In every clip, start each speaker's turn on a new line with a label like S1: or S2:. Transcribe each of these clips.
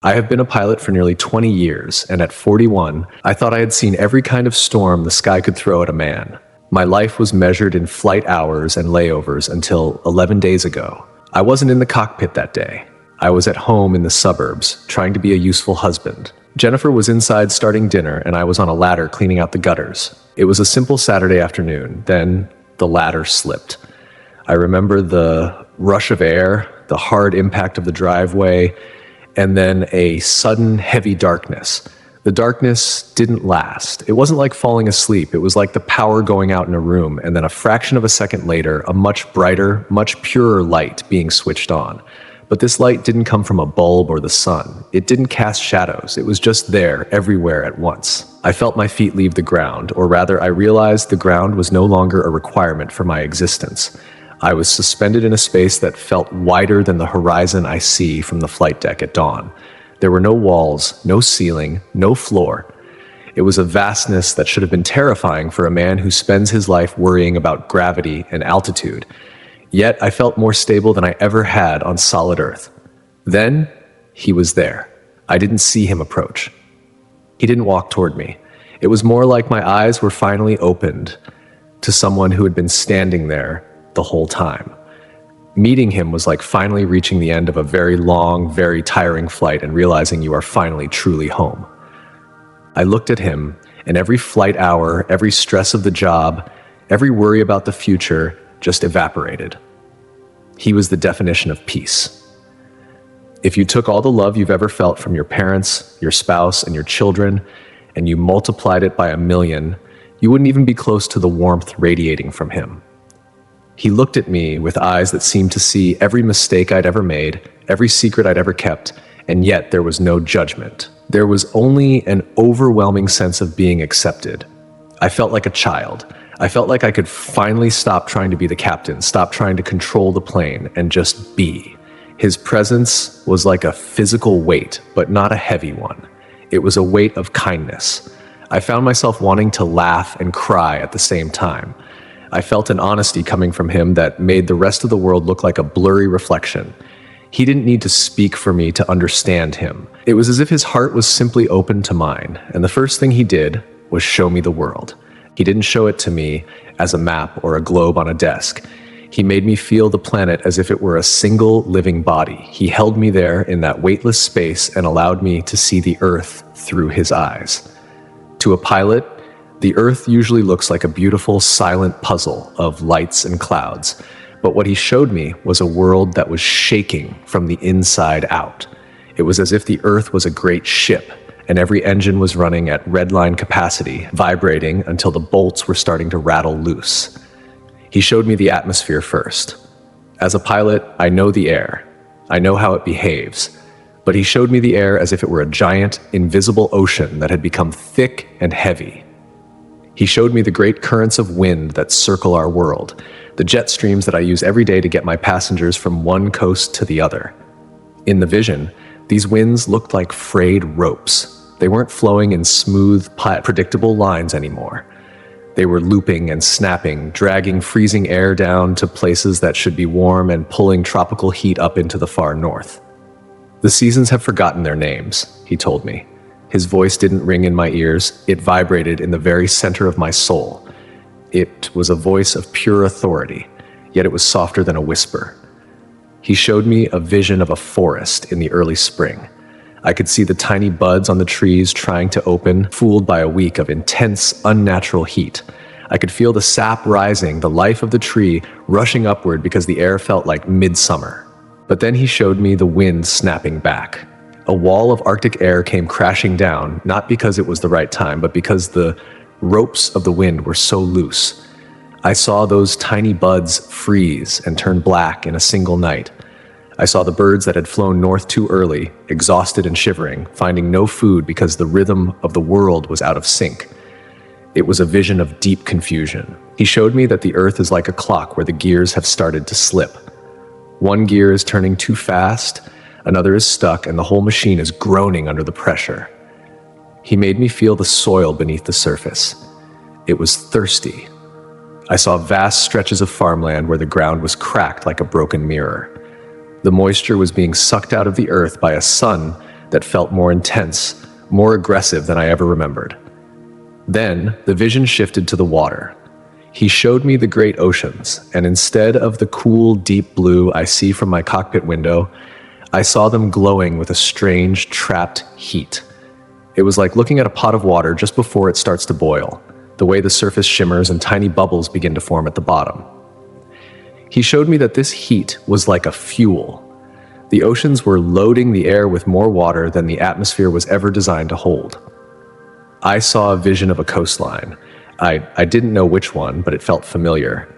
S1: I have been a pilot for nearly 20 years, and at 41, I thought I had seen every kind of storm the sky could throw at a man. My life was measured in flight hours and layovers until 11 days ago. I wasn't in the cockpit that day. I was at home in the suburbs, trying to be a useful husband. Jennifer was inside starting dinner, and I was on a ladder cleaning out the gutters. It was a simple Saturday afternoon. Then the ladder slipped. I remember the rush of air, the hard impact of the driveway, and then a sudden heavy darkness. The darkness didn't last. It wasn't like falling asleep. It was like the power going out in a room, and then a fraction of a second later, a much brighter, much purer light being switched on. But this light didn't come from a bulb or the sun. It didn't cast shadows. It was just there, everywhere at once. I felt my feet leave the ground, or rather, I realized the ground was no longer a requirement for my existence. I was suspended in a space that felt wider than the horizon I see from the flight deck at dawn. There were no walls, no ceiling, no floor. It was a vastness that should have been terrifying for a man who spends his life worrying about gravity and altitude. Yet I felt more stable than I ever had on solid earth. Then, he was there. I didn't see him approach. He didn't walk toward me. It was more like my eyes were finally opened to someone who had been standing there the whole time. Meeting him was like finally reaching the end of a very long, very tiring flight and realizing you are finally truly home. I looked at him, and every flight hour, every stress of the job, every worry about the future just evaporated. He was the definition of peace. If you took all the love you've ever felt from your parents, your spouse, and your children, and you multiplied it by 1,000,000, you wouldn't even be close to the warmth radiating from him. He looked at me with eyes that seemed to see every mistake I'd ever made, every secret I'd ever kept, and yet there was no judgment. There was only an overwhelming sense of being accepted. I felt like a child. I felt like I could finally stop trying to be the captain, stop trying to control the plane, and just be. His presence was like a physical weight, but not a heavy one. It was a weight of kindness. I found myself wanting to laugh and cry at the same time. I felt an honesty coming from him that made the rest of the world look like a blurry reflection. He didn't need to speak for me to understand him. It was as if his heart was simply open to mine, and the first thing he did was show me the world. He didn't show it to me as a map or a globe on a desk. He made me feel the planet as if it were a single living body. He held me there in that weightless space and allowed me to see the Earth through his eyes. To a pilot, the Earth usually looks like a beautiful, silent puzzle of lights and clouds. But what he showed me was a world that was shaking from the inside out. It was as if the Earth was a great ship, and every engine was running at redline capacity, vibrating until the bolts were starting to rattle loose. He showed me the atmosphere first. As a pilot, I know the air. I know how it behaves. But he showed me the air as if it were a giant, invisible ocean that had become thick and heavy. He showed me the great currents of wind that circle our world, the jet streams that I use every day to get my passengers from one coast to the other. In the vision, these winds looked like frayed ropes. They weren't flowing in smooth, predictable lines anymore. They were looping and snapping, dragging freezing air down to places that should be warm and pulling tropical heat up into the far north. The seasons have forgotten their names, he told me. His voice didn't ring in my ears. It vibrated in the very center of my soul. It was a voice of pure authority, yet it was softer than a whisper. He showed me a vision of a forest in the early spring. I could see the tiny buds on the trees trying to open, fooled by a week of intense, unnatural heat. I could feel the sap rising, the life of the tree rushing upward because the air felt like midsummer. But then he showed me the wind snapping back. A wall of Arctic air came crashing down, not because it was the right time, but because the ropes of the wind were so loose. I saw those tiny buds freeze and turn black in a single night. I saw the birds that had flown north too early, exhausted and shivering, finding no food because the rhythm of the world was out of sync. It was a vision of deep confusion. He showed me that the Earth is like a clock where the gears have started to slip. One gear is turning too fast, another is stuck, and the whole machine is groaning under the pressure. He made me feel the soil beneath the surface. It was thirsty. I saw vast stretches of farmland where the ground was cracked like a broken mirror. The moisture was being sucked out of the earth by a sun that felt more intense, more aggressive than I ever remembered. Then, the vision shifted to the water. He showed me the great oceans, and instead of the cool, deep blue I see from my cockpit window, I saw them glowing with a strange, trapped heat. It was like looking at a pot of water just before it starts to boil, the way the surface shimmers and tiny bubbles begin to form at the bottom. He showed me that this heat was like a fuel. The oceans were loading the air with more water than the atmosphere was ever designed to hold. I saw a vision of a coastline. I didn't know which one, but it felt familiar.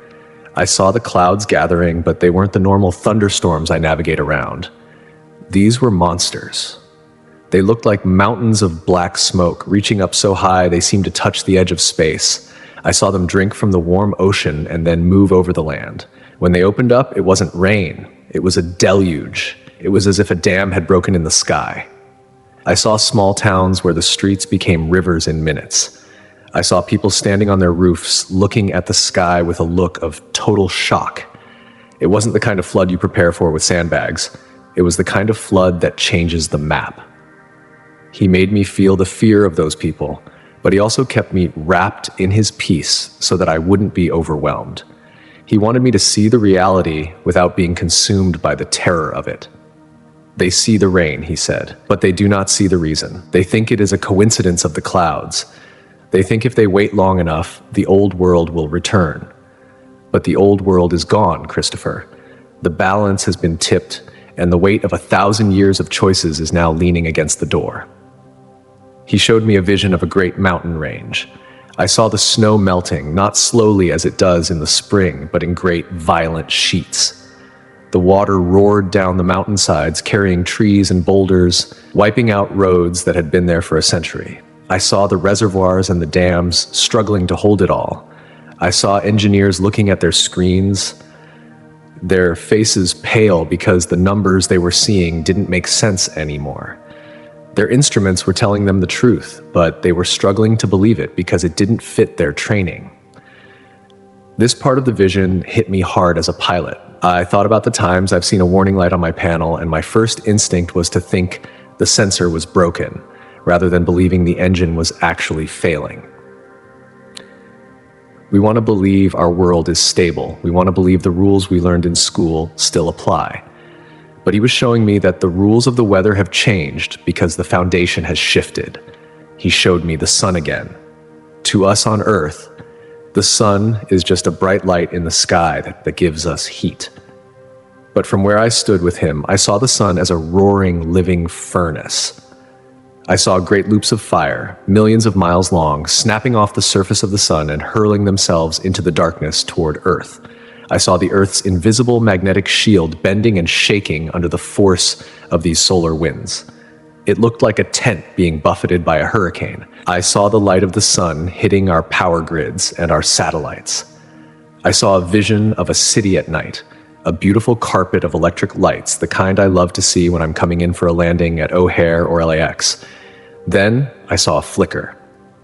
S1: I saw the clouds gathering, but they weren't the normal thunderstorms I navigate around. These were monsters. They looked like mountains of black smoke, reaching up so high they seemed to touch the edge of space. I saw them drink from the warm ocean and then move over the land. When they opened up, it wasn't rain. It was a deluge. It was as if a dam had broken in the sky. I saw small towns where the streets became rivers in minutes. I saw people standing on their roofs, looking at the sky with a look of total shock. It wasn't the kind of flood you prepare for with sandbags. It was the kind of flood that changes the map. He made me feel the fear of those people, but he also kept me wrapped in his peace so that I wouldn't be overwhelmed. He wanted me to see the reality without being consumed by the terror of it. They see the rain, he said, but they do not see the reason. They think it is a coincidence of the clouds. They think if they wait long enough, the old world will return. But the old world is gone, Christopher. The balance has been tipped, and the weight of 1,000 years of choices is now leaning against the door. He showed me a vision of a great mountain range. I saw the snow melting, not slowly as it does in the spring, but in great, violent sheets. The water roared down the mountainsides, carrying trees and boulders, wiping out roads that had been there for a century. I saw the reservoirs and the dams struggling to hold it all. I saw engineers looking at their screens, their faces pale because the numbers they were seeing didn't make sense anymore. Their instruments were telling them the truth, but they were struggling to believe it because it didn't fit their training. This part of the vision hit me hard as a pilot. I thought about the times I've seen a warning light on my panel, and my first instinct was to think the sensor was broken, rather than believing the engine was actually failing. We want to believe our world is stable. We want to believe the rules we learned in school still apply. But he was showing me that the rules of the weather have changed because the foundation has shifted. He showed me the sun again. To us on Earth, the sun is just a bright light in the sky that gives us heat. But from where I stood with him, I saw the sun as a roaring, living furnace. I saw great loops of fire, millions of miles long, snapping off the surface of the sun and hurling themselves into the darkness toward Earth. I saw the Earth's invisible magnetic shield bending and shaking under the force of these solar winds. It looked like a tent being buffeted by a hurricane. I saw the light of the sun hitting our power grids and our satellites. I saw a vision of a city at night, a beautiful carpet of electric lights, the kind I love to see when I'm coming in for a landing at O'Hare or LAX. Then I saw a flicker,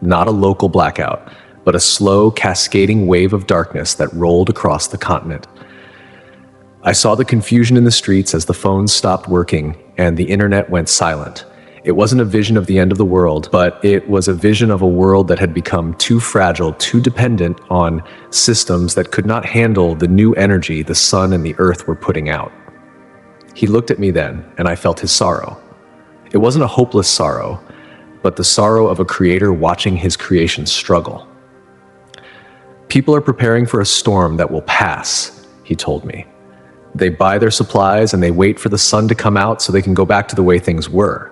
S1: not a local blackout, but a slow, cascading wave of darkness that rolled across the continent. I saw the confusion in the streets as the phones stopped working and the internet went silent. It wasn't a vision of the end of the world, but it was a vision of a world that had become too fragile, too dependent on systems that could not handle the new energy the sun and the earth were putting out. He looked at me then, and I felt his sorrow. It wasn't a hopeless sorrow, but the sorrow of a creator watching his creation struggle. People are preparing for a storm that will pass, he told me. They buy their supplies and they wait for the sun to come out so they can go back to the way things were.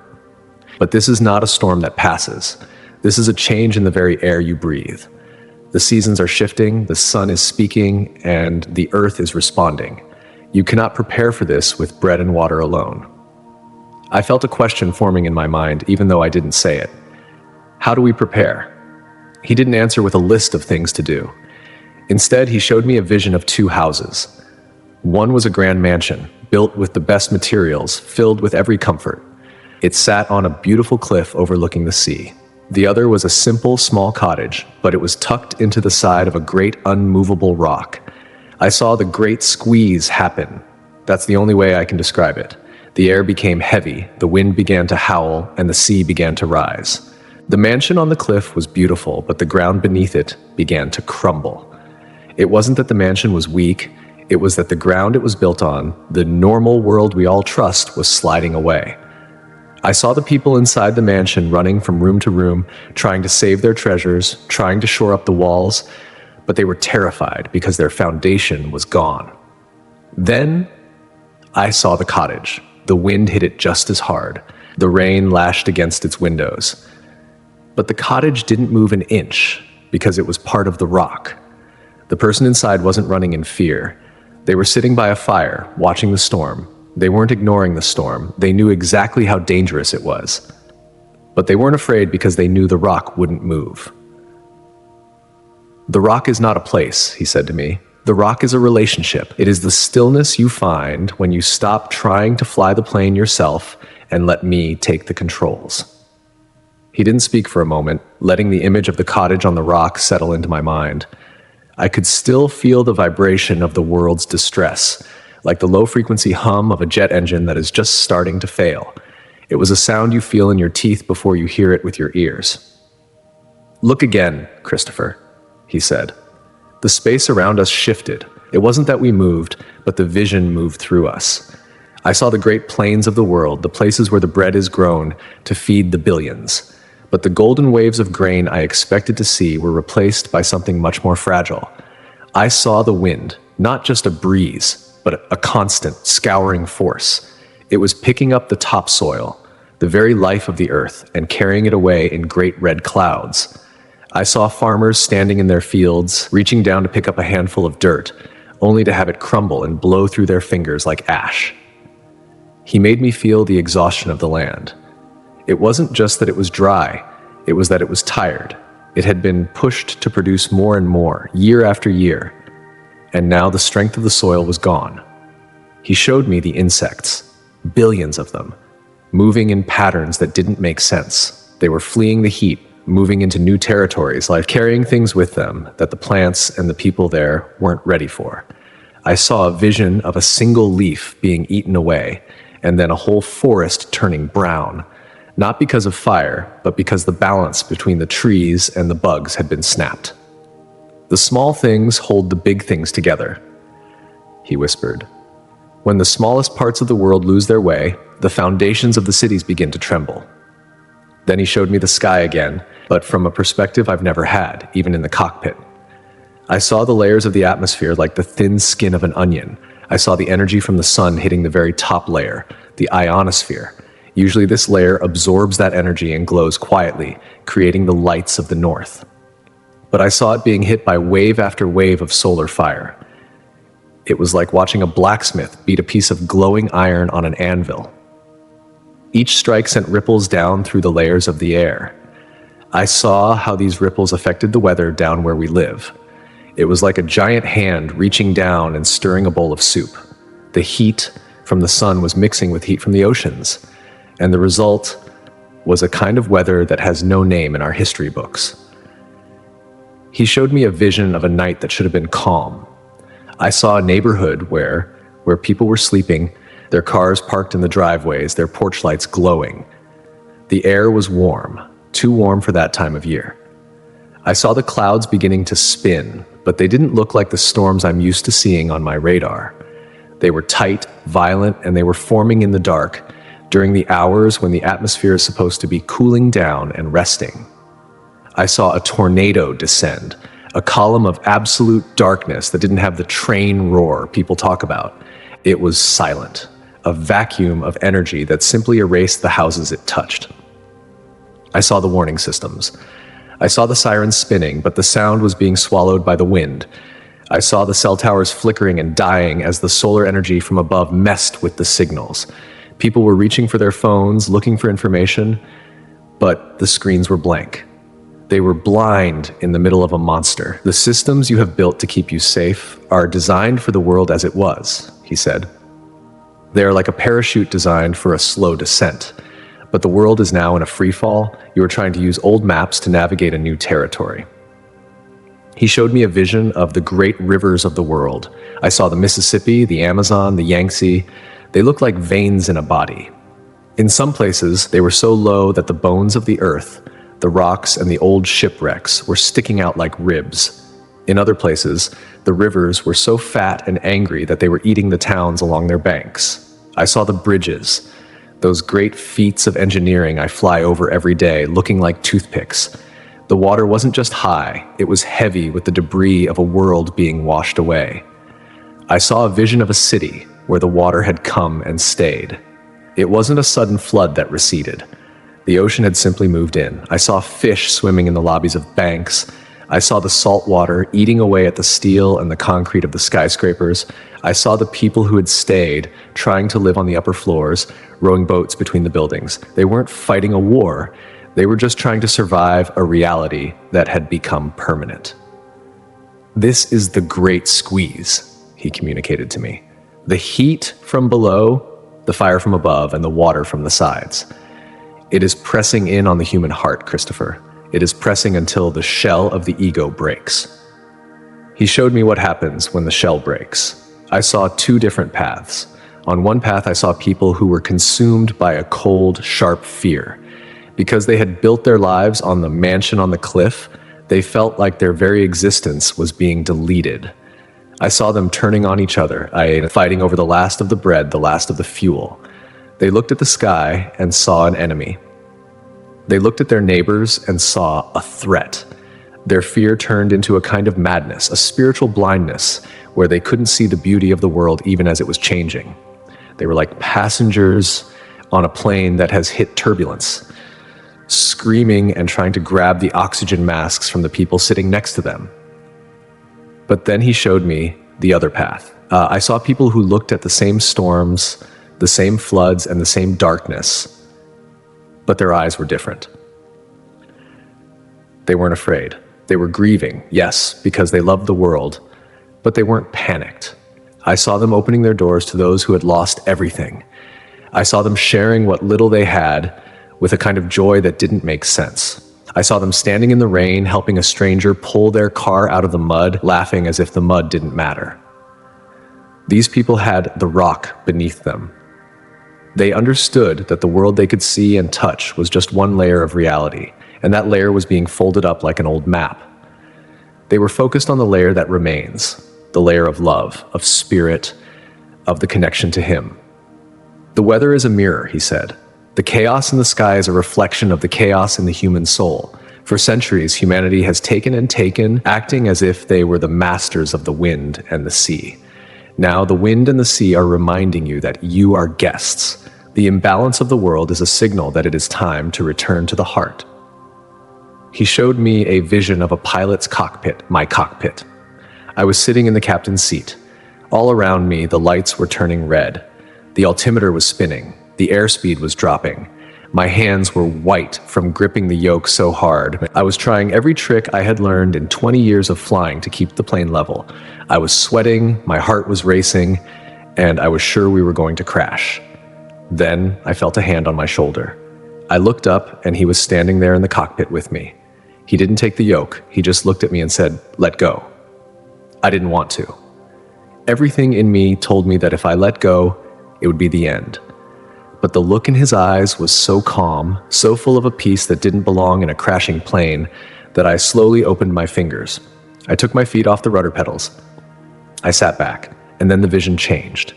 S1: But this is not a storm that passes. This is a change in the very air you breathe. The seasons are shifting, the sun is speaking, and the earth is responding. You cannot prepare for this with bread and water alone. I felt a question forming in my mind, even though I didn't say it. How do we prepare? He didn't answer with a list of things to do. Instead, he showed me a vision of two houses. One was a grand mansion, built with the best materials, filled with every comfort. It sat on a beautiful cliff overlooking the sea. The other was a simple, small cottage, but it was tucked into the side of a great, unmovable rock. I saw the great squeeze happen. That's the only way I can describe it. The air became heavy, the wind began to howl, and the sea began to rise. The mansion on the cliff was beautiful, but the ground beneath it began to crumble. It wasn't that the mansion was weak, it was that the ground it was built on, the normal world we all trust, was sliding away. I saw the people inside the mansion running from room to room, trying to save their treasures, trying to shore up the walls, but they were terrified because their foundation was gone. Then I saw the cottage. The wind hit it just as hard. The rain lashed against its windows. But the cottage didn't move an inch because it was part of the rock. The person inside wasn't running in fear. They were sitting by a fire, watching the storm. They weren't ignoring the storm. They knew exactly how dangerous it was. But they weren't afraid because they knew the rock wouldn't move. "The rock is not a place," he said to me. "The rock is a relationship. It is the stillness you find when you stop trying to fly the plane yourself and let me take the controls." He didn't speak for a moment, letting the image of the cottage on the rock settle into my mind. I could still feel the vibration of the world's distress, like the low-frequency hum of a jet engine that is just starting to fail. It was a sound you feel in your teeth before you hear it with your ears. "Look again, Christopher," he said. The space around us shifted. It wasn't that we moved, but the vision moved through us. I saw the great plains of the world, the places where the bread is grown to feed the billions. But the golden waves of grain I expected to see were replaced by something much more fragile. I saw the wind, not just a breeze, but a constant, scouring force. It was picking up the topsoil, the very life of the earth, and carrying it away in great red clouds. I saw farmers standing in their fields, reaching down to pick up a handful of dirt, only to have it crumble and blow through their fingers like ash. He made me feel the exhaustion of the land. It wasn't just that it was dry, it was that it was tired. It had been pushed to produce more and more, year after year, and now the strength of the soil was gone. He showed me the insects, billions of them, moving in patterns that didn't make sense. They were fleeing the heat, moving into new territories, like carrying things with them that the plants and the people there weren't ready for. I saw a vision of a single leaf being eaten away, and then a whole forest turning brown. Not because of fire, but because the balance between the trees and the bugs had been snapped. "The small things hold the big things together," he whispered. "When the smallest parts of the world lose their way, the foundations of the cities begin to tremble." Then he showed me the sky again, but from a perspective I've never had, even in the cockpit. I saw the layers of the atmosphere like the thin skin of an onion. I saw the energy from the sun hitting the very top layer, the ionosphere. Usually this layer absorbs that energy and glows quietly, creating the lights of the north. But I saw it being hit by wave after wave of solar fire. It was like watching a blacksmith beat a piece of glowing iron on an anvil. Each strike sent ripples down through the layers of the air. I saw how these ripples affected the weather down where we live. It was like a giant hand reaching down and stirring a bowl of soup. The heat from the sun was mixing with heat from the oceans, and the result was a kind of weather that has no name in our history books. He showed me a vision of a night that should have been calm. I saw a neighborhood where people were sleeping, their cars parked in the driveways, their porch lights glowing. The air was warm, too warm for that time of year. I saw the clouds beginning to spin, but they didn't look like the storms I'm used to seeing on my radar. They were tight, violent, and they were forming in the dark, during the hours when the atmosphere is supposed to be cooling down and resting. I saw a tornado descend, a column of absolute darkness that didn't have the train roar people talk about. It was silent, a vacuum of energy that simply erased the houses it touched. I saw the warning systems. I saw the sirens spinning, but the sound was being swallowed by the wind. I saw the cell towers flickering and dying as the solar energy from above messed with the signals. People were reaching for their phones, looking for information, but the screens were blank. They were blind in the middle of a monster. "The systems you have built to keep you safe are designed for the world as it was," he said. "They are like a parachute designed for a slow descent. But the world is now in a free fall. You are trying to use old maps to navigate a new territory." He showed me a vision of the great rivers of the world. I saw the Mississippi, the Amazon, the Yangtze. They looked like veins in a body. In some places, they were so low that the bones of the earth, the rocks, and the old shipwrecks were sticking out like ribs. In other places, the rivers were so fat and angry that they were eating the towns along their banks. I saw the bridges, those great feats of engineering I fly over every day, looking like toothpicks. The water wasn't just high, it was heavy with the debris of a world being washed away. I saw a vision of a city where the water had come and stayed. It wasn't a sudden flood that receded. The ocean had simply moved in. I saw fish swimming in the lobbies of banks. I saw the salt water eating away at the steel and the concrete of the skyscrapers. I saw the people who had stayed, trying to live on the upper floors, rowing boats between the buildings. They weren't fighting a war. They were just trying to survive a reality that had become permanent. "This is the great squeeze," he communicated to me. "The heat from below, the fire from above, and the water from the sides. It is pressing in on the human heart, Christopher. It is pressing until the shell of the ego breaks." He showed me what happens when the shell breaks. I saw two different paths. On one path, I saw people who were consumed by a cold, sharp fear. Because they had built their lives on the mansion on the cliff, they felt like their very existence was being deleted. I saw them turning on each other, fighting over the last of the bread, the last of the fuel. They looked at the sky and saw an enemy. They looked at their neighbors and saw a threat. Their fear turned into a kind of madness, a spiritual blindness, where they couldn't see the beauty of the world even as it was changing. They were like passengers on a plane that has hit turbulence, screaming and trying to grab the oxygen masks from the people sitting next to them. But then he showed me the other path. I saw people who looked at the same storms, the same floods, and the same darkness, but their eyes were different. They weren't afraid. They were grieving, yes, because they loved the world, but they weren't panicked. I saw them opening their doors to those who had lost everything. I saw them sharing what little they had with a kind of joy that didn't make sense. I saw them standing in the rain, helping a stranger pull their car out of the mud, laughing as if the mud didn't matter. These people had the rock beneath them. They understood that the world they could see and touch was just one layer of reality, and that layer was being folded up like an old map. They were focused on the layer that remains, the layer of love, of spirit, of the connection to him. "The weather is a mirror," he said. "The chaos in the sky is a reflection of the chaos in the human soul. For centuries, humanity has taken and taken, acting as if they were the masters of the wind and the sea. Now the wind and the sea are reminding you that you are guests. The imbalance of the world is a signal that it is time to return to the heart." He showed me a vision of a pilot's cockpit, my cockpit. I was sitting in the captain's seat. All around me, the lights were turning red. The altimeter was spinning. The airspeed was dropping. My hands were white from gripping the yoke so hard. I was trying every trick I had learned in 20 years of flying to keep the plane level. I was sweating, my heart was racing, and I was sure we were going to crash. Then I felt a hand on my shoulder. I looked up, and he was standing there in the cockpit with me. He didn't take the yoke. He just looked at me and said, "Let go." I didn't want to. Everything in me told me that if I let go, it would be the end. But the look in his eyes was so calm, so full of a peace that didn't belong in a crashing plane, that I slowly opened my fingers. I took my feet off the rudder pedals. I sat back, and then the vision changed.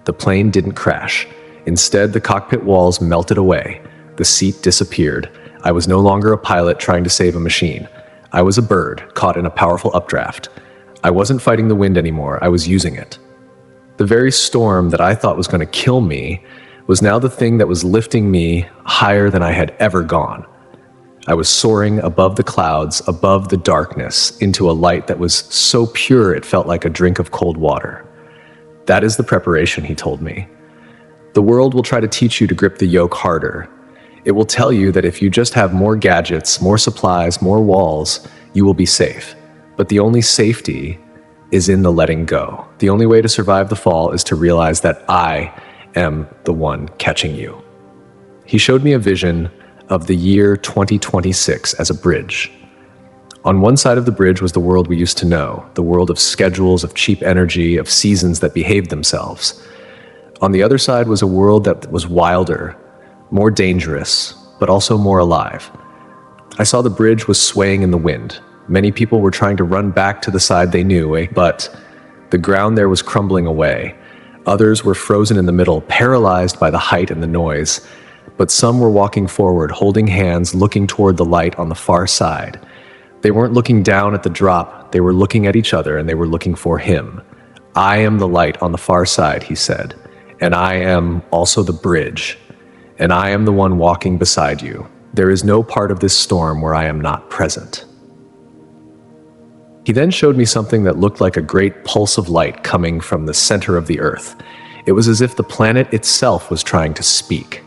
S1: The plane didn't crash. Instead, the cockpit walls melted away. The seat disappeared. I was no longer a pilot trying to save a machine. I was a bird caught in a powerful updraft. I wasn't fighting the wind anymore. I was using it. The very storm that I thought was going to kill me was now the thing that was lifting me higher than I had ever gone. I was soaring above the clouds, above the darkness, into a light that was so pure it felt like a drink of cold water. That is the preparation, he told me. The world will try to teach you to grip the yoke harder. It will tell you that if you just have more gadgets, more supplies, more walls, you will be safe. But the only safety is in the letting go. The only way to survive the fall is to realize that I am the one catching you. He showed me a vision of the year 2026 as a bridge. On one side of the bridge was the world we used to know, the world of schedules, of cheap energy, of seasons that behaved themselves. On the other side was a world that was wilder, more dangerous, but also more alive. I saw the bridge was swaying in the wind. Many people were trying to run back to the side they knew, but the ground there was crumbling away. Others were frozen in the middle, paralyzed by the height and the noise. But some were walking forward, holding hands, looking toward the light on the far side. They weren't looking down at the drop, they were looking at each other, and they were looking for him. I am the light on the far side, he said, and I am also the bridge, and I am the one walking beside you. There is no part of this storm where I am not present. He then showed me something that looked like a great pulse of light coming from the center of the earth. It was as if the planet itself was trying to speak.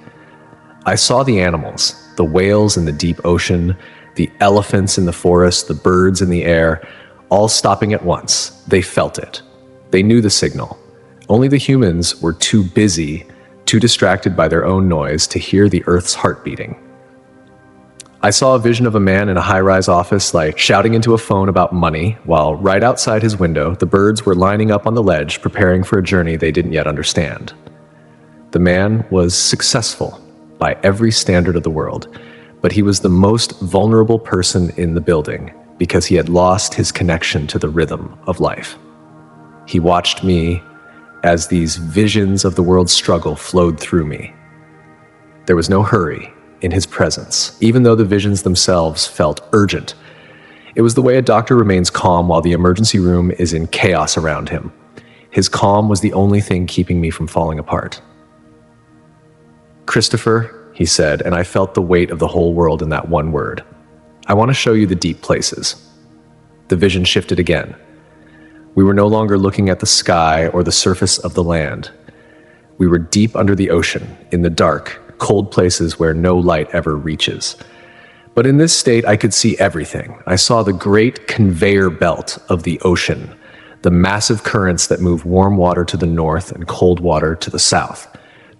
S1: I saw the animals, the whales in the deep ocean, the elephants in the forest, the birds in the air, all stopping at once. They felt it. They knew the signal. Only the humans were too busy, too distracted by their own noise to hear the earth's heart beating. I saw a vision of a man in a high-rise office shouting into a phone about money, while right outside his window, the birds were lining up on the ledge, preparing for a journey they didn't yet understand. The man was successful by every standard of the world, but he was the most vulnerable person in the building because he had lost his connection to the rhythm of life. He watched me as these visions of the world's struggle flowed through me. There was no hurry in his presence, even though the visions themselves felt urgent. It was the way a doctor remains calm while the emergency room is in chaos around him. His calm was the only thing keeping me from falling apart. Christopher, he said, and I felt the weight of the whole world in that one word. I want to show you the deep places. The vision shifted again. We were no longer looking at the sky or the surface of the land. We were deep under the ocean, in the dark, cold places where no light ever reaches. But in this state, I could see everything. I saw the great conveyor belt of the ocean, the massive currents that move warm water to the north and cold water to the south.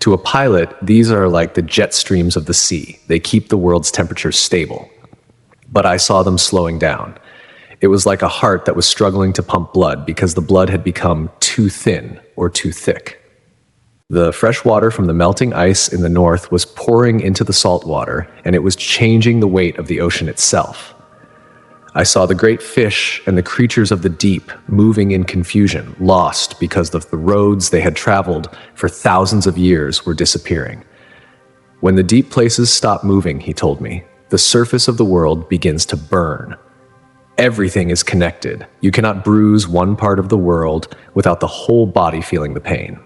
S1: To a pilot, these are like the jet streams of the sea. They keep the world's temperature stable. But I saw them slowing down. It was like a heart that was struggling to pump blood because the blood had become too thin or too thick. The fresh water from the melting ice in the north was pouring into the salt water, and it was changing the weight of the ocean itself. I saw the great fish and the creatures of the deep moving in confusion, lost because of the roads they had traveled for thousands of years were disappearing. When the deep places stop moving, he told me, the surface of the world begins to burn. Everything is connected. You cannot bruise one part of the world without the whole body feeling the pain.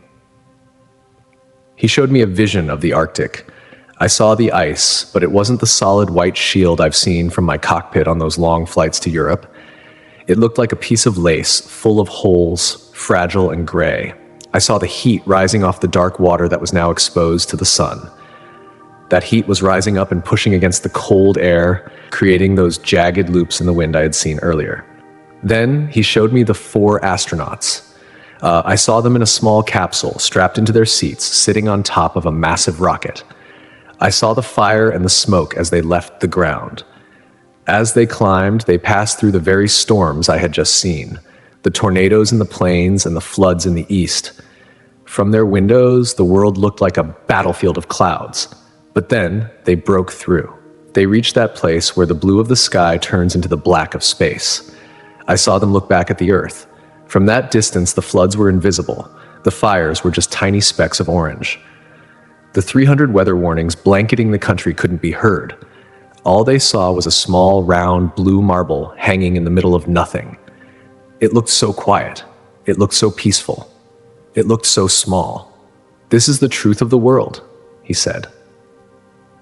S1: He showed me a vision of the Arctic. I saw the ice, but it wasn't the solid white shield I've seen from my cockpit on those long flights to Europe. It looked like a piece of lace, full of holes, fragile and gray. I saw the heat rising off the dark water that was now exposed to the sun. That heat was rising up and pushing against the cold air, creating those jagged loops in the wind I had seen earlier. Then he showed me the 4 astronauts. I saw them in a small capsule, strapped into their seats, sitting on top of a massive rocket. I saw the fire and the smoke as they left the ground. As they climbed, they passed through the very storms I had just seen, the tornadoes in the plains and the floods in the east. From their windows, the world looked like a battlefield of clouds. But then they broke through. They reached that place where the blue of the sky turns into the black of space. I saw them look back at the earth. From that distance, the floods were invisible. The fires were just tiny specks of orange. The 300 weather warnings blanketing the country couldn't be heard. All they saw was a small, round, blue marble hanging in the middle of nothing. It looked so quiet. It looked so peaceful. It looked so small. This is the truth of the world, he said.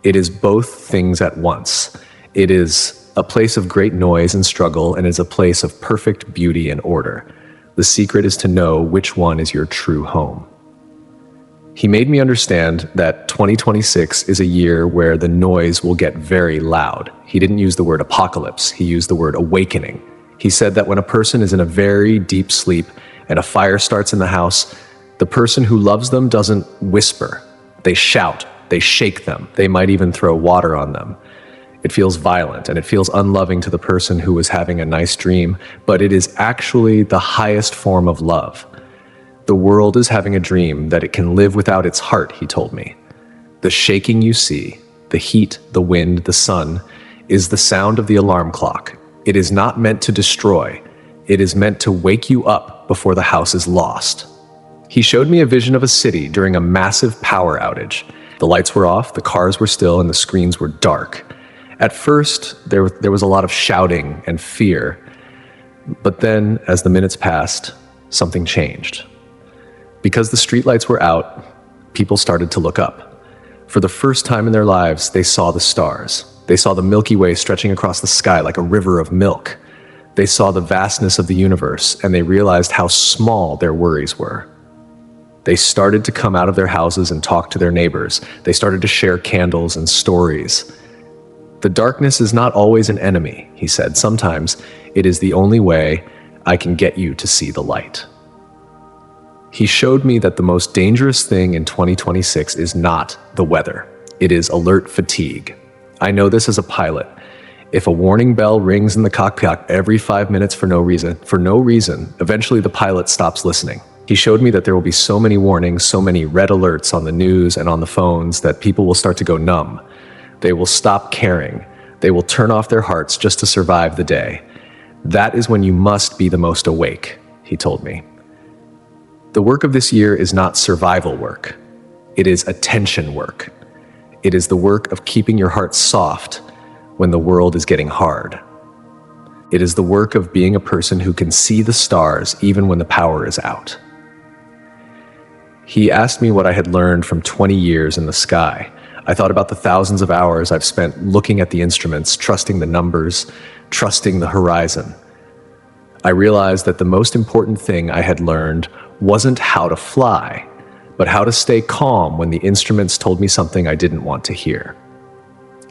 S1: It is both things at once. It is a place of great noise and struggle, and is a place of perfect beauty and order. The secret is to know which one is your true home. He made me understand that 2026 is a year where the noise will get very loud. He didn't use the word apocalypse, he used the word awakening. He said that when a person is in a very deep sleep and a fire starts in the house, the person who loves them doesn't whisper. They shout, they shake them, they might even throw water on them. It feels violent and it feels unloving to the person who was having a nice dream, but it is actually the highest form of love. The world is having a dream that it can live without its heart, he told me. The shaking you see, the heat, the wind, the sun, is the sound of the alarm clock. It is not meant to destroy. It is meant to wake you up before the house is lost. He showed me a vision of a city during a massive power outage. The lights were off, the cars were still, and the screens were dark. At first, there was a lot of shouting and fear. But then, as the minutes passed, something changed. Because the streetlights were out, people started to look up. For the first time in their lives, they saw the stars. They saw the Milky Way stretching across the sky like a river of milk. They saw the vastness of the universe, and they realized how small their worries were. They started to come out of their houses and talk to their neighbors. They started to share candles and stories. The darkness is not always an enemy, he said. Sometimes it is the only way I can get you to see the light. He showed me that the most dangerous thing in 2026 is not the weather. It is alert fatigue. I know this as a pilot. If a warning bell rings in the cockpit every 5 minutes for no reason, eventually the pilot stops listening. He showed me that there will be so many warnings, so many red alerts on the news and on the phones that people will start to go numb. They will stop caring. They will turn off their hearts just to survive the day. That is when you must be the most awake, he told me. The work of this year is not survival work. It is attention work. It is the work of keeping your heart soft when the world is getting hard. It is the work of being a person who can see the stars even when the power is out. He asked me what I had learned from 20 years in the sky. I thought about the thousands of hours I've spent looking at the instruments, trusting the numbers, trusting the horizon. I realized that the most important thing I had learned wasn't how to fly, but how to stay calm when the instruments told me something I didn't want to hear.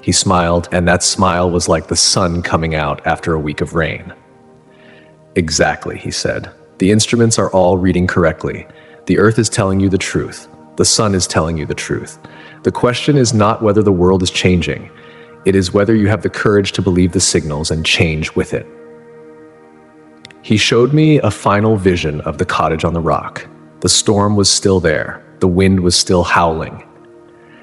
S1: He smiled, and that smile was like the sun coming out after a week of rain. Exactly, he said. The instruments are all reading correctly. The earth is telling you the truth. The sun is telling you the truth. The question is not whether the world is changing. It is whether you have the courage to believe the signals and change with it. He showed me a final vision of the cottage on the rock. The storm was still there. The wind was still howling.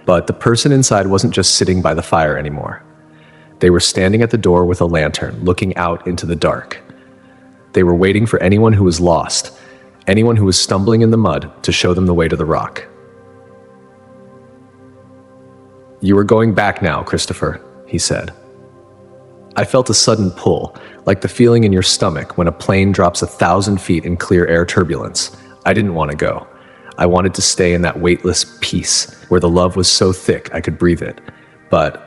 S1: But the person inside wasn't just sitting by the fire anymore. They were standing at the door with a lantern, looking out into the dark. They were waiting for anyone who was lost, anyone who was stumbling in the mud, to show them the way to the rock. "You are going back now, Christopher," he said. I felt a sudden pull, like the feeling in your stomach when a plane drops 1,000 feet in clear air turbulence. I didn't want to go. I wanted to stay in that weightless peace where the love was so thick I could breathe it. But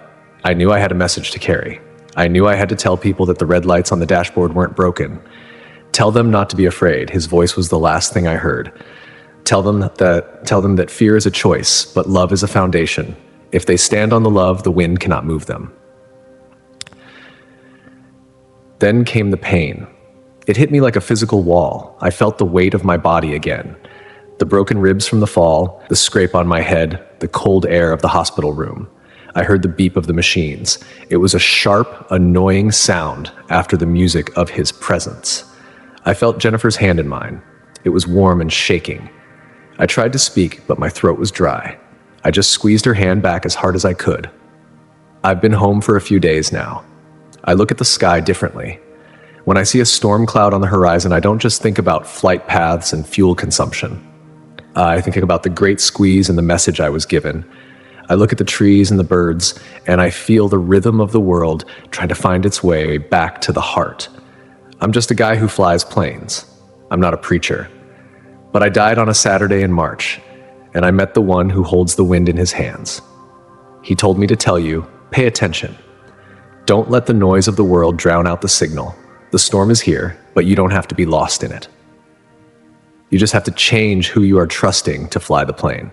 S1: I knew I had a message to carry. I knew I had to tell people that the red lights on the dashboard weren't broken. Tell them not to be afraid. His voice was the last thing I heard. Tell them that fear is a choice, but love is a foundation. If they stand on the love, the wind cannot move them. Then came the pain. It hit me like a physical wall. I felt the weight of my body again. The broken ribs from the fall, the scrape on my head, the cold air of the hospital room. I heard the beep of the machines. It was a sharp, annoying sound after the music of his presence. I felt Jennifer's hand in mine. It was warm and shaking. I tried to speak, but my throat was dry. I just squeezed her hand back as hard as I could. I've been home for a few days now. I look at the sky differently. When I see a storm cloud on the horizon, I don't just think about flight paths and fuel consumption. I think about the great squeeze and the message I was given. I look at the trees and the birds, and I feel the rhythm of the world trying to find its way back to the heart. I'm just a guy who flies planes. I'm not a preacher. But I died on a Saturday in March, and I met the one who holds the wind in his hands. He told me to tell you, pay attention. Don't let the noise of the world drown out the signal. The storm is here, but you don't have to be lost in it. You just have to change who you are trusting to fly the plane.